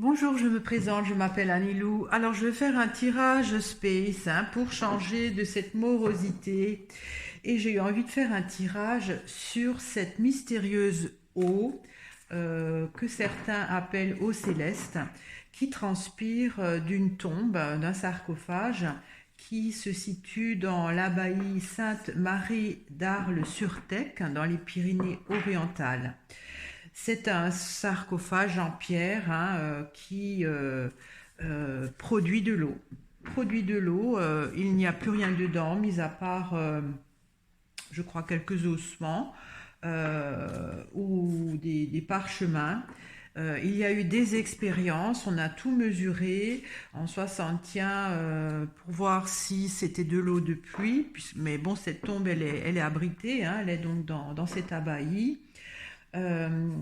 Bonjour, je me présente, je m'appelle Anilou. Alors, je vais faire un tirage space pour changer de cette morosité. Et j'ai eu envie de faire un tirage sur cette mystérieuse eau que certains appellent eau céleste, qui transpire d'une tombe, d'un sarcophage, qui se situe dans l'abbaye Sainte-Marie d'Arles-sur-Tech, dans les Pyrénées-Orientales. C'est un sarcophage en pierre qui produit de l'eau. Produit de l'eau, il n'y a plus rien dedans, mis à part, je crois, quelques ossements ou des parchemins. Il y a eu des expériences, on a tout mesuré en 60 pour voir si c'était de l'eau de pluie, mais bon, cette tombe, elle est abritée, elle est donc dans cette abbaye. Euh,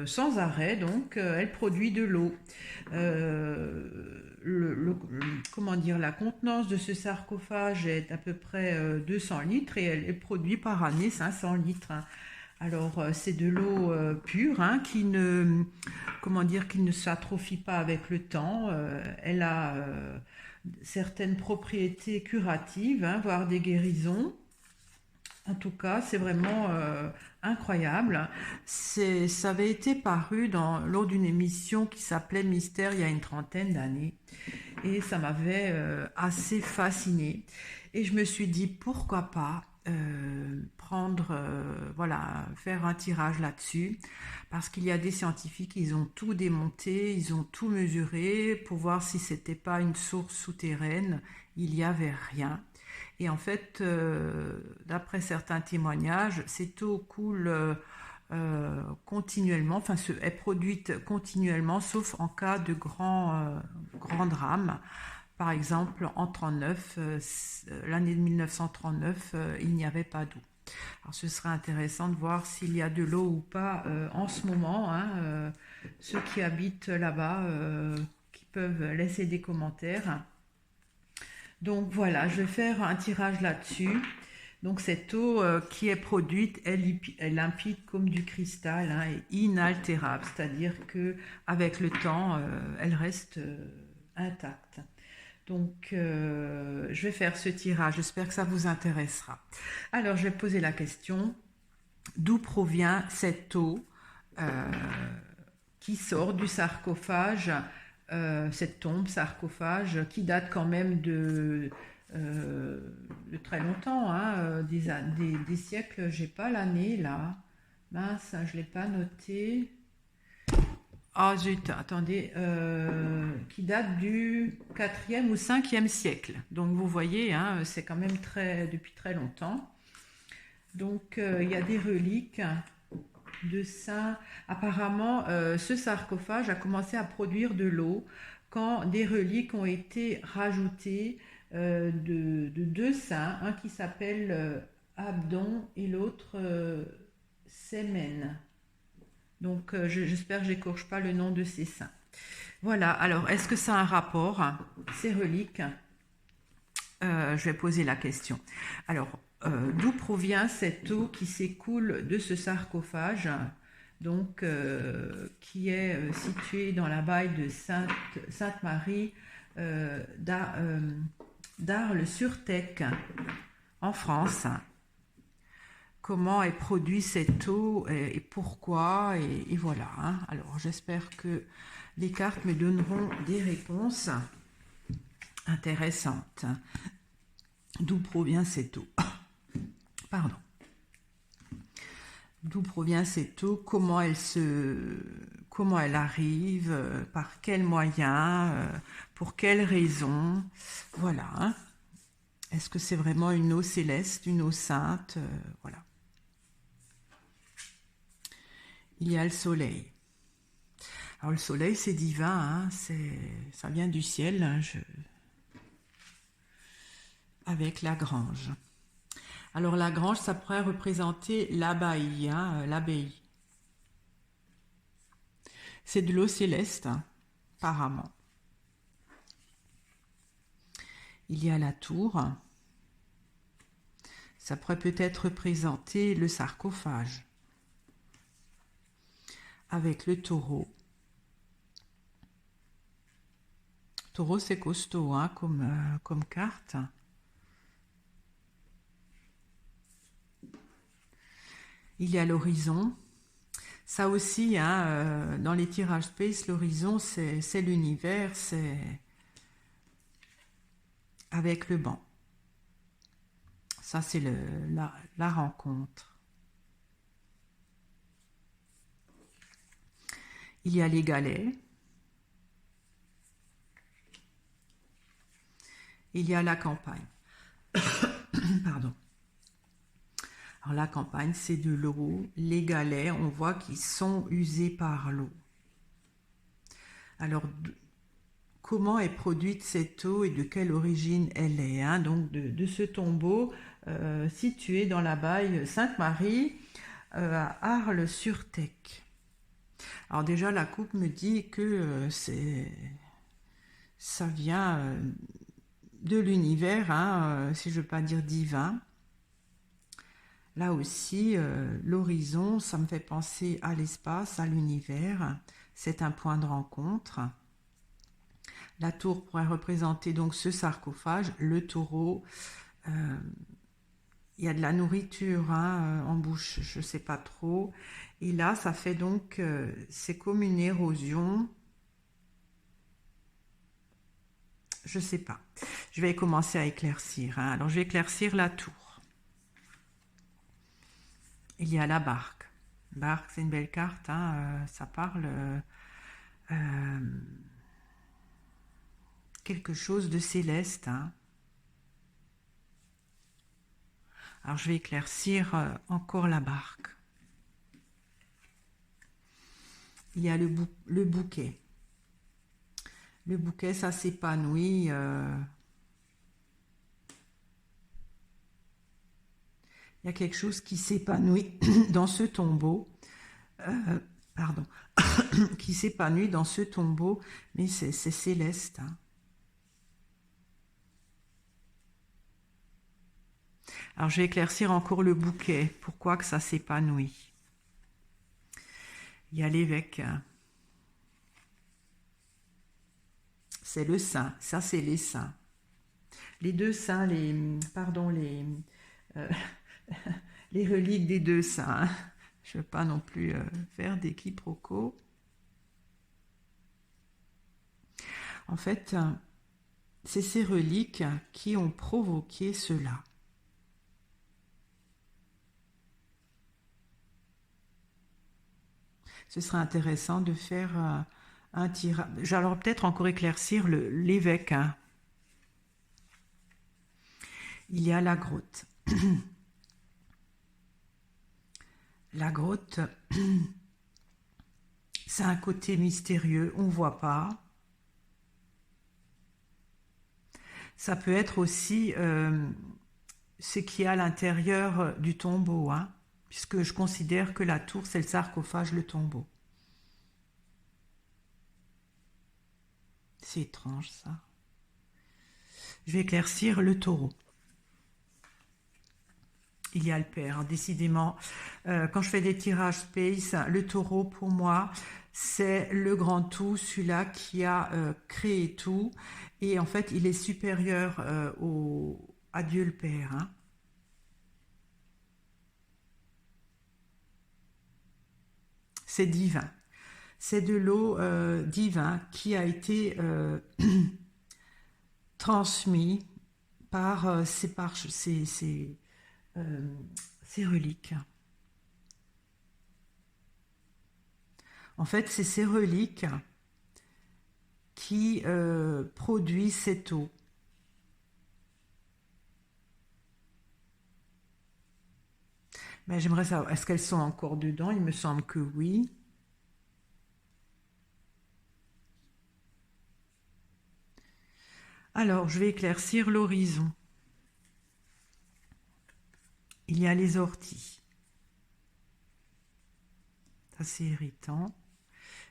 Sans arrêt, donc, elle produit de l'eau. Comment dire, la contenance de ce sarcophage est à peu près 200 litres et elle produit par année 500 litres. Alors, c'est de l'eau pure qui ne, comment dire, qui ne s'atrophie pas avec le temps. Elle a certaines propriétés curatives, voire des guérisons. En tout cas, c'est vraiment incroyable. Ça avait été paru lors d'une émission qui s'appelait Mystère il y a une trentaine d'années. Et ça m'avait assez fascinée. Et je me suis dit, pourquoi pas voilà, faire un tirage là-dessus. Parce qu'il y a des scientifiques, ils ont tout démonté, ils ont tout mesuré pour voir si c'était pas une source souterraine. Il n'y avait rien. Et en fait, d'après certains témoignages, cette eau coule continuellement, enfin, est produite continuellement, sauf en cas de grand drame. Par exemple, en 39, l'année de 1939, il n'y avait pas d'eau. Alors, ce serait intéressant de voir s'il y a de l'eau ou pas en ce moment. Ceux qui habitent là-bas, qui peuvent laisser des commentaires. Donc voilà, je vais faire un tirage là-dessus. Donc cette eau qui est produite est limpide comme du cristal et inaltérable, c'est-à-dire que avec le temps, elle reste intacte. Donc je vais faire ce tirage, j'espère que ça vous intéressera. Alors je vais poser la question, d'où provient cette eau euh, qui sort du sarcophage, cette tombe sarcophage qui date quand même de très longtemps, des siècles. J'ai pas l'année là, mince, je l'ai pas noté. Ah zut, attendez, qui date du 4e ou 5e siècle. Donc vous voyez, c'est quand même depuis très longtemps. Donc il y a des reliques de saints. Apparemment, ce sarcophage a commencé à produire de l'eau quand des reliques ont été rajoutées de deux saints, un qui s'appelle Abdon et l'autre Semen. Donc j'espère que j'écorche pas le nom de ces saints. Voilà, alors est-ce que ça a un rapport, ces reliques? Je vais poser la question. Alors, d'où provient cette eau qui s'écoule de ce sarcophage, donc qui est situé dans l'abbaye de Sainte-Marie d'Arles-sur-Tech, en France? Comment est produite cette eau et pourquoi et voilà. Alors, j'espère que les cartes me donneront des réponses intéressantes. D'où provient cette eau? Pardon. D'où provient cette eau? Comment elle arrive? Par quels moyens? Pour quelles raisons? Voilà. Est-ce que c'est vraiment une eau céleste, une eau sainte? Voilà. Il y a le soleil. Alors le soleil, c'est divin, ça vient du ciel, avec la grange. Alors la grange, ça pourrait représenter l'abbaye, l'abbaye. C'est de l'eau céleste, apparemment. Il y a la tour. Ça pourrait peut-être représenter le sarcophage, avec le taureau. Taureau, c'est costaud, hein, comme carte. Il y a l'horizon. Ça aussi, hein, dans les tirages space, l'horizon, c'est l'univers, c'est avec le banc. Ça, c'est la rencontre. Il y a les galets. Il y a la campagne. Pardon. Alors la campagne, c'est de l'eau. Les galets, on voit qu'ils sont usés par l'eau. Alors, comment est produite cette eau et de quelle origine elle est, hein? Donc, de ce tombeau situé dans la baille Sainte-Marie à Arles-sur-Tech. Alors déjà, la coupe me dit que ça vient de l'univers, hein, si je ne veux pas dire divin. Là aussi, l'horizon, ça me fait penser à l'espace, à l'univers. C'est un point de rencontre. La tour pourrait représenter donc ce sarcophage, le taureau. Il y a de la nourriture, hein, en bouche, je ne sais pas trop. Et là, ça fait donc, c'est comme une érosion. Je ne sais pas. Je vais commencer à éclaircir, hein. Alors, je vais éclaircir la tour. Il y a la barque. Barque, c'est une belle carte, hein, ça parle quelque chose de céleste, hein. Alors je vais éclaircir encore la barque. Il y a le bouquet. Le bouquet, ça s'épanouit. Il y a quelque chose qui s'épanouit dans ce tombeau. Pardon. Qui s'épanouit dans ce tombeau, mais c'est céleste, hein. Alors je vais éclaircir encore le bouquet. Pourquoi que ça s'épanouit? Il y a l'évêque. C'est le saint. Ça, c'est les saints. Les deux saints, euh, les reliques des deux saints. Je ne veux pas non plus faire des quiproquos. En fait, c'est ces reliques qui ont provoqué cela. Ce serait intéressant de faire un tirage. Alors peut-être encore éclaircir l'évêque, hein. Il y a la grotte. La grotte, c'est un côté mystérieux, on ne voit pas. Ça peut être aussi ce qui est à l'intérieur du tombeau, hein, puisque je considère que la tour, c'est le sarcophage, le tombeau. C'est étrange, ça. Je vais éclaircir le taureau. Il y a le père, hein, décidément. Quand je fais des tirages space, le taureau, pour moi, c'est le grand tout, celui-là qui a créé tout. Et en fait, il est supérieur à Dieu le Père, hein. C'est divin. C'est de l'eau divin qui a été transmis par ces reliques. En fait, c'est ces reliques qui produisent cette eau. Mais j'aimerais savoir, est-ce qu'elles sont encore dedans? Il me semble que oui. Alors, je vais éclaircir l'horizon. Il y a les orties. Ça, c'est irritant.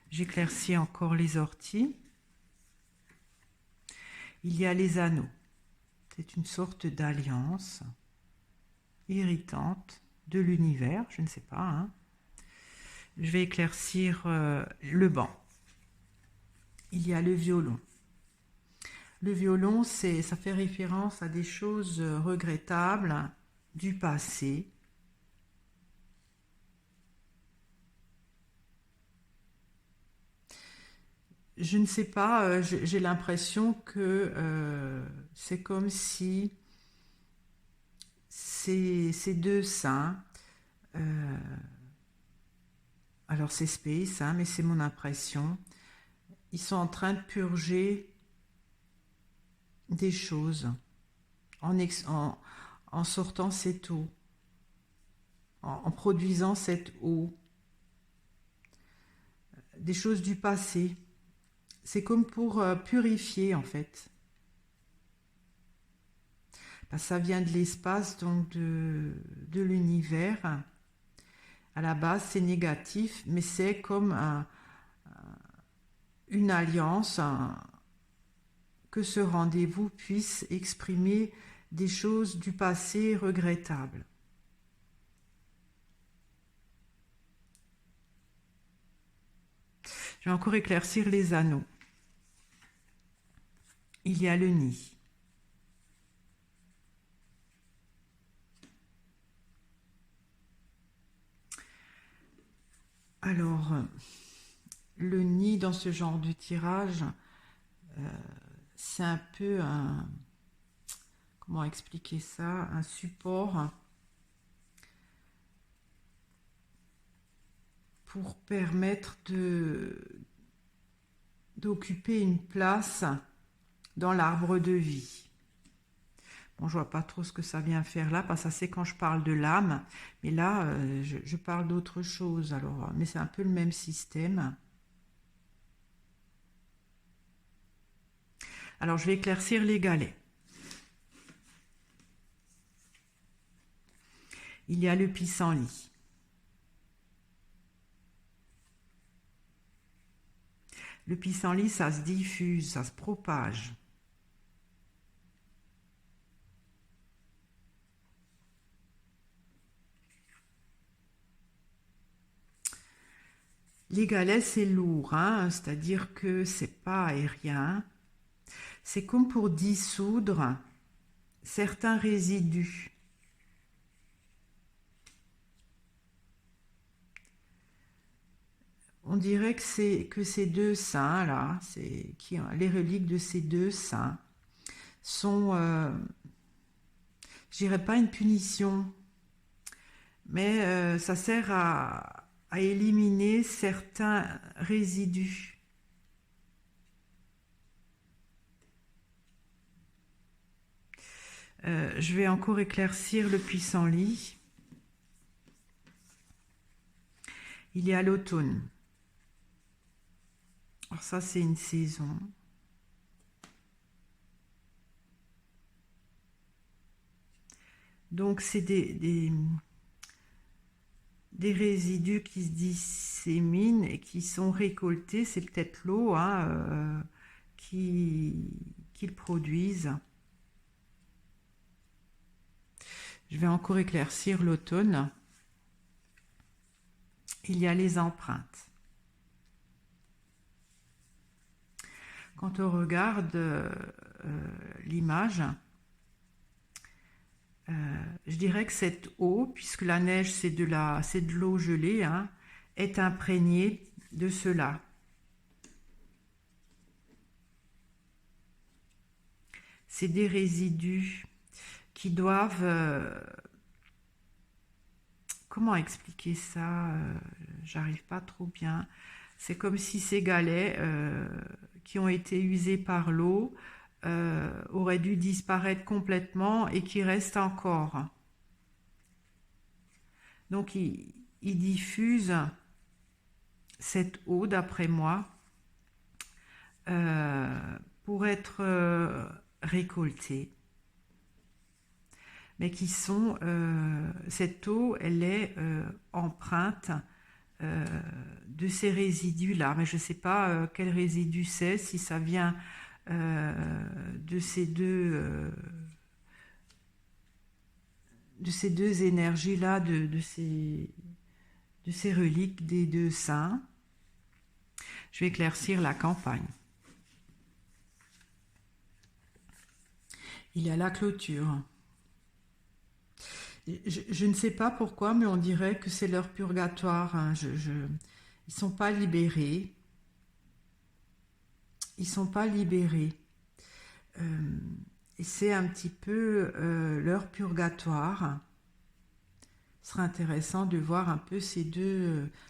J'éclaircis encore les orties. Il y a les anneaux. C'est une sorte d'alliance irritante de l'univers, je ne sais pas, hein. Je vais éclaircir le banc. Il y a le violon. Le violon, ça fait référence à des choses regrettables du passé. Je ne sais pas, j'ai l'impression que c'est comme si ces deux saints, euh, alors c'est space, hein, mais c'est mon impression, ils sont en train de purger des choses en sortant cette eau, en produisant cette eau, des choses du passé. C'est comme pour purifier en fait. Parce que ça vient de l'espace, donc de l'univers. À la base, c'est négatif, mais c'est comme une alliance, que ce rendez-vous puisse exprimer des choses du passé regrettables. Je vais encore éclaircir les anneaux. Il y a le nid. Alors, le nid dans ce genre de tirage, c'est un peu un, comment expliquer ça, un support pour permettre d'occuper une place dans l'arbre de vie. Bon, je vois pas trop ce que ça vient faire là, parce que ça c'est quand je parle de l'âme, mais là je parle d'autre chose. Alors, mais c'est un peu le même système. Alors je vais éclaircir les galets. Il y a le pissenlit. Le pissenlit, ça se diffuse, ça se propage. Les galets, c'est lourd, hein, c'est-à-dire que c'est pas aérien. C'est comme pour dissoudre certains résidus. On dirait que ces deux saints là, les reliques de ces deux saints sont, je dirais pas une punition, mais ça sert à éliminer certains résidus. Je vais encore éclaircir le pissenlit. Il y a l'automne. Alors ça, c'est une saison. Donc, c'est des résidus qui se disséminent et qui sont récoltés. C'est peut-être l'eau, hein, qu'ils produisent. Je vais encore éclaircir l'automne. Il y a les empreintes. Quand on regarde l'image, je dirais que cette eau, puisque la neige c'est de l'eau gelée, hein, est imprégnée de cela. C'est des résidus qui doivent... comment expliquer ça, j'arrive pas trop bien. C'est comme si ces galets qui ont été usés par l'eau auraient dû disparaître complètement et qui restent encore. Donc ils diffusent cette eau, d'après moi, pour être récoltée. Mais qui sont, cette eau, elle est empreinte de ces résidus-là. Mais je ne sais pas quel résidu c'est, si ça vient de ces deux énergies-là, de ces reliques des deux saints. Je vais éclaircir la campagne. Il est à la clôture. Je ne sais pas pourquoi, mais on dirait que c'est leur purgatoire, hein. Ils sont pas libérés. Ils sont pas libérés. Euh, et c'est un petit peu leur purgatoire. Ce serait intéressant de voir un peu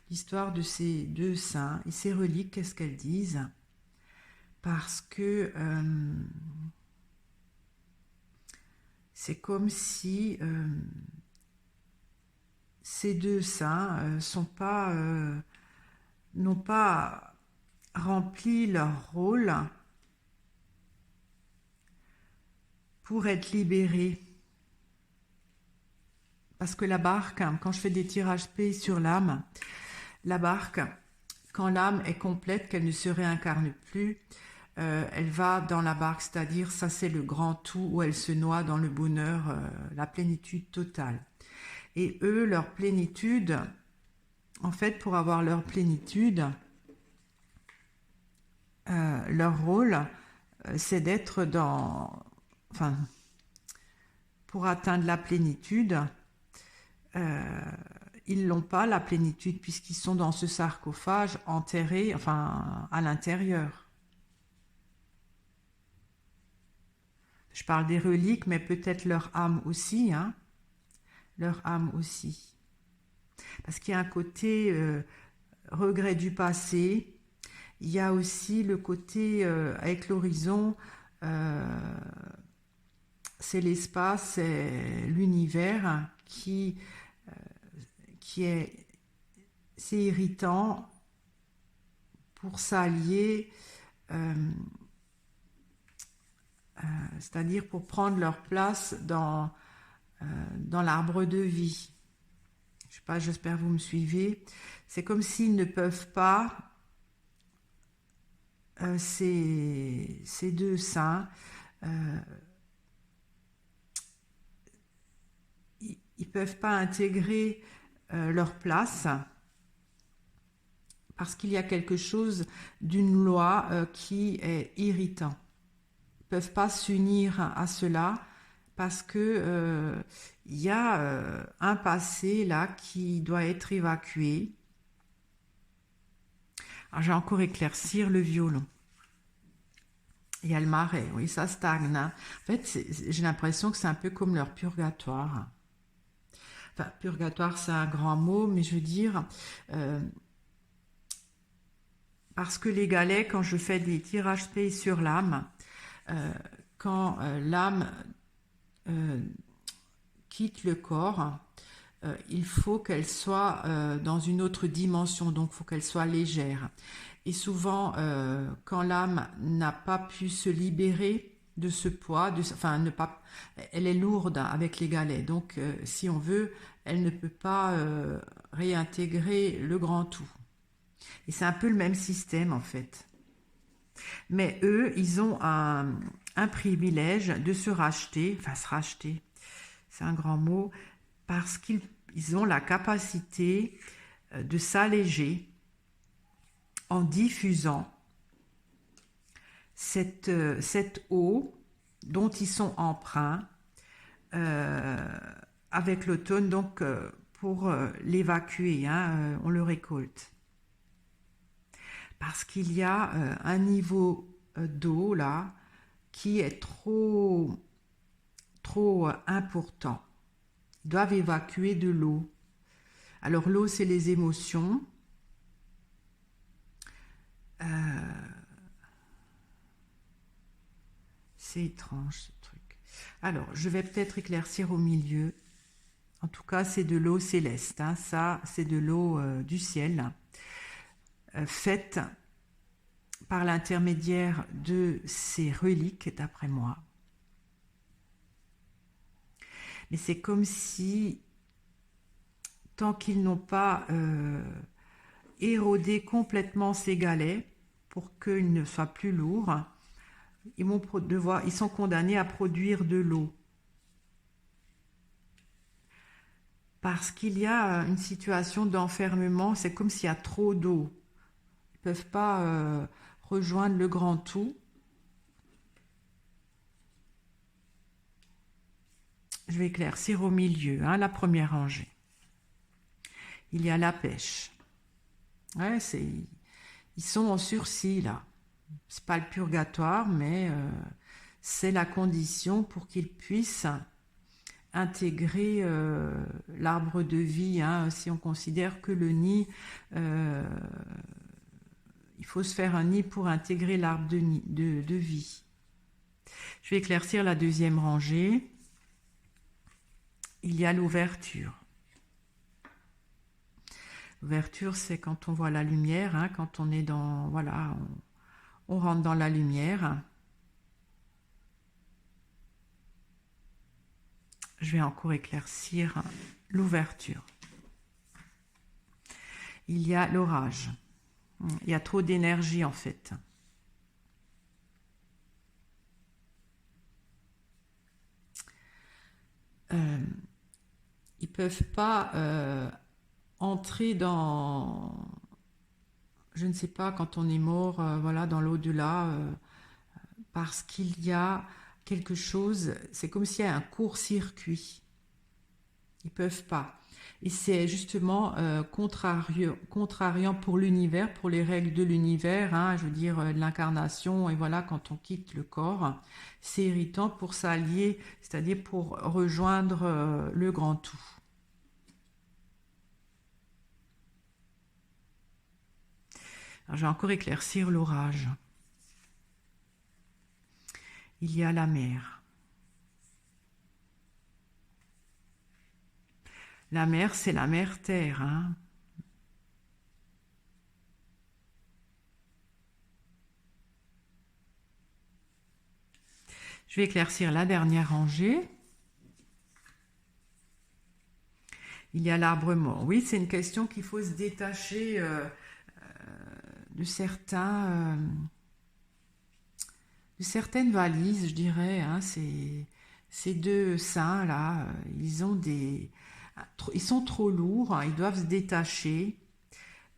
l'histoire de ces deux saints et ces reliques, qu'est-ce qu'elles disent. Parce que c'est comme si ces deux saints n'ont pas rempli leur rôle pour être libérés. Parce que la barque, hein, quand je fais des tirages P sur l'âme, la barque, quand l'âme est complète, qu'elle ne se réincarne plus, elle va dans la barque, c'est-à-dire ça c'est le grand tout où elle se noie dans le bonheur, la plénitude totale. Et eux, leur plénitude, en fait, pour avoir leur plénitude, leur rôle, c'est d'être dans... Enfin, pour atteindre la plénitude, ils n'ont pas la plénitude puisqu'ils sont dans ce sarcophage enterrés, enfin, à l'intérieur. Je parle des reliques, mais peut-être leur âme aussi, hein, leur âme aussi. Parce qu'il y a un côté regret du passé, il y a aussi le côté avec l'horizon, c'est l'espace, c'est l'univers qui est, c'est irritant pour s'allier, c'est-à-dire pour prendre leur place dans l'arbre de vie. Je sais pas, j'espère que vous me suivez. C'est comme s'ils ne peuvent pas, ces deux saints, ils ne peuvent pas intégrer leur place parce qu'il y a quelque chose d'une loi qui est irritant. Ils ne peuvent pas s'unir à cela parce que il y a un passé là qui doit être évacué. Alors, je vais encore éclaircir le violon. Il y a le marais, oui, ça stagne, hein. En fait, j'ai l'impression que c'est un peu comme leur purgatoire. Enfin, purgatoire, c'est un grand mot, mais je veux dire, parce que les galets, quand je fais des tirages P sur l'âme, quand l'âme quitte le corps, il faut qu'elle soit dans une autre dimension, donc il faut qu'elle soit légère. Et souvent, quand l'âme n'a pas pu se libérer de ce poids, enfin, elle est lourde avec les galets, donc si on veut, elle ne peut pas réintégrer le grand tout. Et c'est un peu le même système en fait. Mais eux, ils ont un privilège de se racheter, enfin se racheter, c'est un grand mot, parce qu'ils ont la capacité de s'alléger en diffusant cette eau dont ils sont empreints avec l'automne, donc pour l'évacuer, hein, on le récolte. Parce qu'il y a un niveau d'eau là qui est trop important. Ils doivent évacuer de l'eau. Alors l'eau, c'est les émotions. C'est étrange ce truc. Alors, je vais peut-être éclaircir au milieu. En tout cas, c'est de l'eau céleste, hein. Ça, c'est de l'eau du ciel, faite par l'intermédiaire de ces reliques, d'après moi. Mais c'est comme si, tant qu'ils n'ont pas érodé complètement ces galets pour qu'ils ne soient plus lourds, ils sont condamnés à produire de l'eau. Parce qu'il y a une situation d'enfermement, c'est comme s'il y a trop d'eau. Ils ne peuvent pas rejoindre le grand tout. je vais éclaircir au milieu, hein, la première rangée. Il y a la pêche. Ouais, ils sont en sursis là. C'est pas le purgatoire, mais c'est la condition pour qu'ils puissent intégrer l'arbre de vie, hein, si on considère que le nid, il faut se faire un nid pour intégrer l'arbre de vie. Je vais éclaircir la deuxième rangée. Il y a l'ouverture. L'ouverture, c'est quand on voit la lumière, hein, quand on est dans, voilà, on rentre dans la lumière. Je vais encore éclaircir l'ouverture. Il y a l'orage. Il y a trop d'énergie en fait. Ils peuvent pas entrer dans, je ne sais pas, quand on est mort, voilà, dans l'au-delà, parce qu'il y a quelque chose, c'est comme s'il y a un court-circuit. Ils peuvent pas. Et c'est justement contrariant pour l'univers, pour les règles de l'univers, hein, je veux dire l'incarnation, et voilà, quand on quitte le corps, c'est irritant pour s'allier, c'est-à-dire pour rejoindre le grand tout. Alors, je vais encore éclaircir l'orage. Il y a la mer. La mer, c'est la mer-terre, hein. Je vais éclaircir la dernière rangée. Il y a l'arbre mort. Oui, c'est une question qu'il faut se détacher de certaines valises, je dirais, hein. Ces deux saints là, ils sont trop lourds, hein, ils doivent se détacher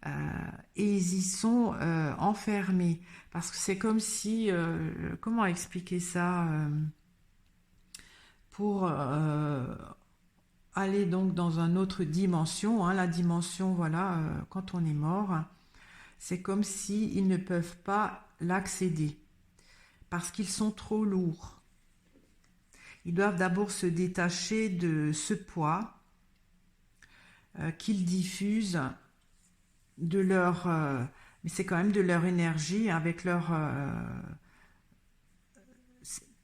et ils y sont enfermés parce que c'est comme si, comment expliquer ça, pour aller donc dans une autre dimension, hein, la dimension, voilà, quand on est mort, c'est comme si ils ne peuvent pas l'accéder parce qu'ils sont trop lourds. Ils doivent d'abord se détacher de ce poids qu'ils diffusent de leur, mais c'est quand même de leur énergie avec leur,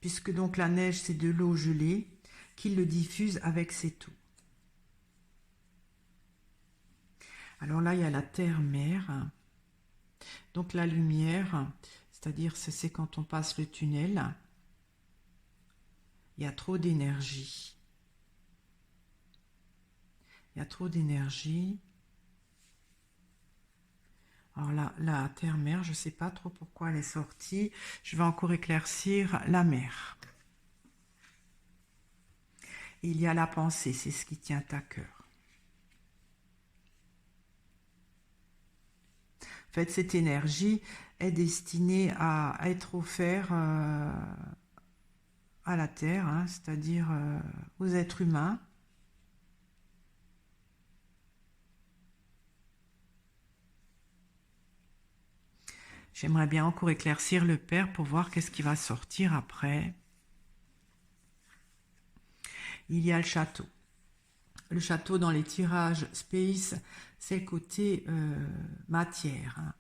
puisque donc la neige c'est de l'eau gelée, qu'ils le diffusent avec cette eau. Alors là il y a la terre-mer, donc la lumière, c'est-à-dire c'est quand on passe le tunnel, il y a trop d'énergie. Il y a trop d'énergie. Alors là, la terre-mer, je ne sais pas trop pourquoi elle est sortie. Je vais encore éclaircir la mer. Et il y a la pensée, c'est ce qui tient à cœur. En fait, cette énergie est destinée à être offerte à la Terre, hein, c'est-à-dire aux êtres humains. J'aimerais bien encore éclaircir le Père pour voir qu'est-ce qui va sortir après. Il y a le château. Le château dans les tirages Space, c'est le côté matière. Hein.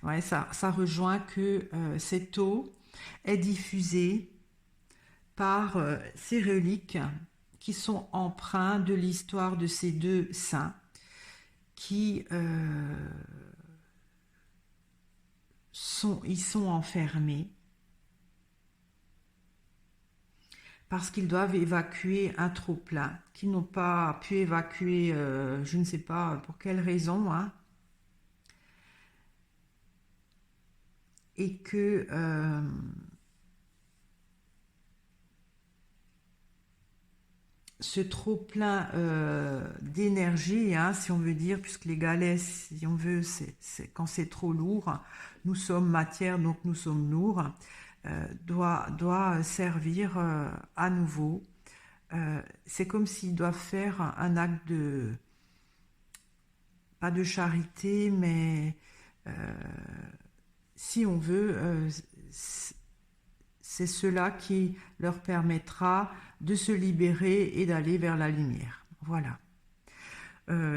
Ouais, ça rejoint que cette eau est diffusée par ces reliques qui sont empreints de l'histoire de ces deux saints qui sont enfermés parce qu'ils doivent évacuer un trop-plein qu'ils n'ont pas pu évacuer, je ne sais pas pour quelle raison, hein, et que ce trop-plein d'énergie, hein, si on veut dire, puisque les galets, si on veut, quand c'est trop lourd, nous sommes matière, donc nous sommes lourds, doit servir à nouveau. C'est comme s'ils doivent faire un acte de, pas de charité, mais si on veut, c'est cela qui leur permettra de se libérer et d'aller vers la lumière. Voilà.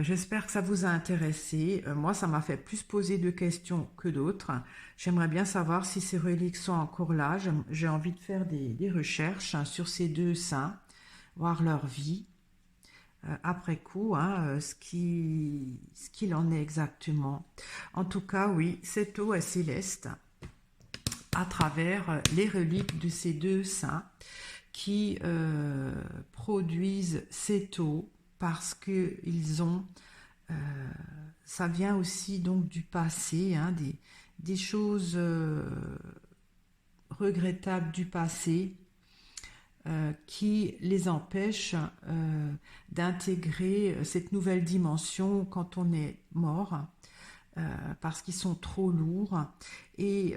J'espère que ça vous a intéressé. Moi, ça m'a fait plus poser de questions que d'autres. J'aimerais bien savoir si ces reliques sont encore là. J'ai envie de faire des recherches sur ces deux saints, voir leur vie après coup, hein, ce qu'il en est exactement. En tout cas, oui, cette eau est céleste à travers les reliques de ces deux saints qui produisent cette eau parce que ils ont, ça vient aussi donc du passé, hein, des choses regrettables du passé qui les empêchent d'intégrer cette nouvelle dimension quand on est mort, parce qu'ils sont trop lourds et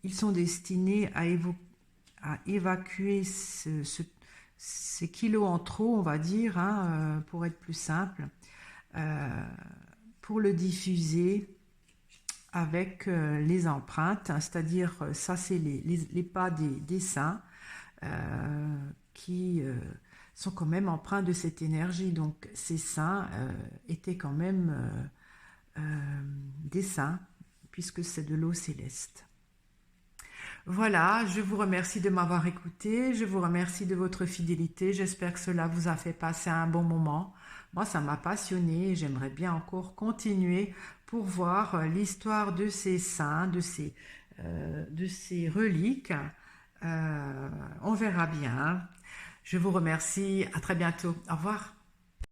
ils sont destinés à évacuer ces kilos en trop, on va dire, hein, pour être plus simple, pour le diffuser avec les empreintes, hein, c'est-à-dire ça c'est les pas des saints qui sont quand même empreints de cette énergie. Donc ces saints étaient quand même des saints, puisque c'est de l'eau céleste. Voilà, je vous remercie de m'avoir écouté, je vous remercie de votre fidélité, j'espère que cela vous a fait passer un bon moment. Moi, ça m'a passionné et j'aimerais bien encore continuer pour voir l'histoire de ces saints, de ces reliques. On verra bien. Je vous remercie, à très bientôt, au revoir.